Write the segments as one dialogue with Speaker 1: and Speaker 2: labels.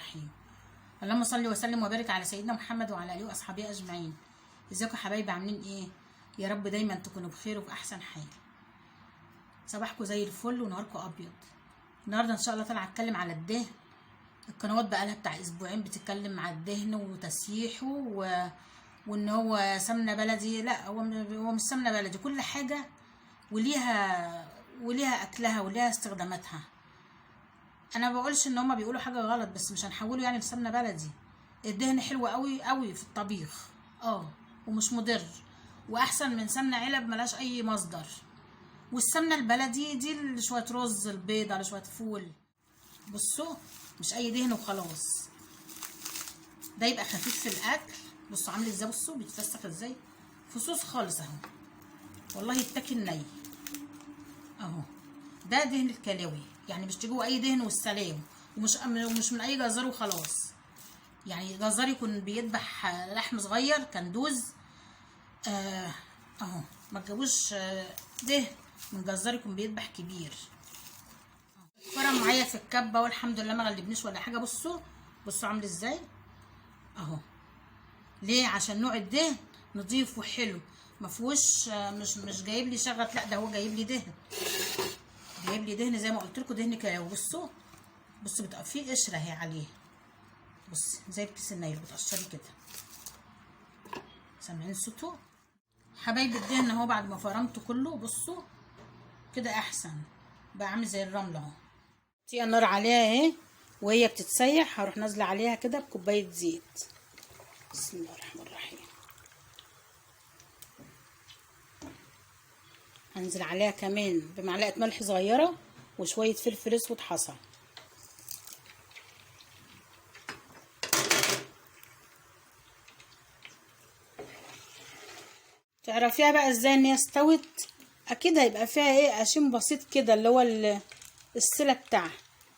Speaker 1: الرحيم. اللهم صل وسلم وبارك على سيدنا محمد وعلى اله واصحابه اجمعين. ازيكم يا حبايبي، عاملين ايه؟ يا رب دايما تكونوا بخير وفي احسن حال. صباحكم زي الفل ونهاركم ابيض. النهارده ان شاء الله طالعه اتكلم على الدهن. القنوات بقالها بتاع اسبوعين بتتكلم على الدهن وتسييحه وان هو سمنه بلدي. لا، هو مش سمنه بلدي، كل حاجه وليها اكلها وليها استخداماتها. انا ما بقولش ان هما بيقولوا حاجه غلط، بس مش هنحوله يعني لسمنه بلدي. الدهن حلو قوي قوي في الطبيخ، ومش مضر، واحسن من سمنه علب ملهاش اي مصدر. والسمنه البلدي دي شويه رز البيض على شويه فول. بصوا، مش اي دهن وخلاص، ده يبقى خفيف في الاكل. بصوا عامل ازاي، بصوا بيتفسخ ازاي، فصوص خالص اهو، والله يتاكل ني اهو. ده دهن الكلاوي، يعني مش تجيبوا اي دهن والسلام، ومش من اي جزار وخلاص. يعني جزار يكون بيذبح لحم صغير كندوز، اهو ما تجيبوش دهن من جزار يكون بيذبح كبير. فرم معايا في الكبه والحمد لله ما غلبنيش ولا حاجه. بصوا عامل ازاي اهو. ليه؟ عشان نوع الدهن نضيف وحلو، ما فيهوش مش جايب لي شغط، لا ده هو جايب لي دهن زي ما قلت لكم، دهن كلاوي. بصوا بتبقى فيه قشره اهي عليه، بصي زي الكيس النايل بتقشري كده. سامعين صوته حبايبي؟ الدهن اهو بعد ما فرمته كله، بصوا كده احسن بقى، عامل زي الرمل اهو. طي النار عليها اهي، وهي بتتسيح هروح نازله عليها كده بكوبايه زيت. بسم الله الرحمن الرحيم. هنزل عليها كمان بمعلقه ملح صغيره وشويه فلفل اسود حصى. تعرفيها بقى ازاي ان هي استوت؟ اكيد هيبقى فيها ايه، قشيم بسيط كده، اللي هو السله بتاعها،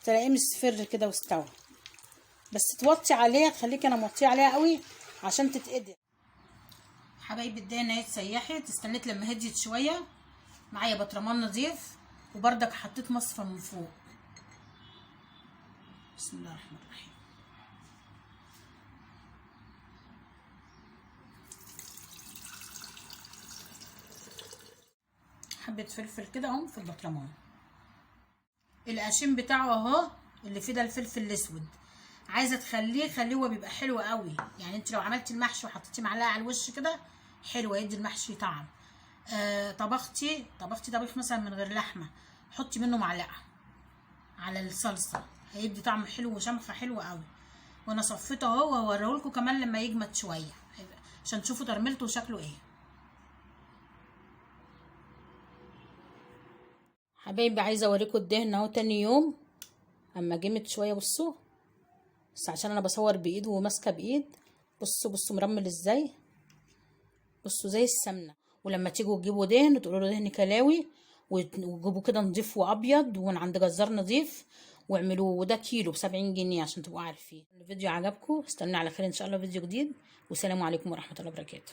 Speaker 1: تلاقيه مصفر كده واستوى. بس توطي عليها، تخليكي انا موطيه عليها قوي عشان تتقدر. حبايبي الدهنه اهي اتسيحت، استنيت لما هديت شويه. معايا بطرمان نضيف، وبردك حطيت مصفى من فوق. بسم الله الرحمن الرحيم. حبه فلفل كده اهو في البطرمان. القشيم بتاعه اهو اللي فيه ده الفلفل الاسود، عايزه خليه هو بيبقى حلو قوي. يعني انت لو عملتي المحشي وحطيتي معلقه على الوش كده حلوه، يدي المحشي طعم. طبختي طبيخ مثلا من غير لحمه، حطي منه معلقه على الصلصه، هيدي طعم حلو وشمخه حلوه قوي. وانا صفيته اهو، وهوريهولكوا كمان لما يجمد شويه عشان تشوفوا ترميلته وشكله ايه. حبايبي عايزه اوريكم الدهن اهو تاني يوم اما جمد شويه. بصوا بس عشان انا بصور بايد وماسكه بايد. بصوا مرمل ازاي، بصوا زي السمنه. ولما تيجوا تجيبوا دهن تقولوا له دهن كلاوي، وتجيبوا كده نضيف وابيض ومن عند جزار نضيف واعملوه. وده كيلو ب70 جنيه عشان تبقوا عارفين. الفيديو عجبكم، استنوا على خير ان شاء الله فيديو جديد، والسلام عليكم ورحمه الله وبركاته.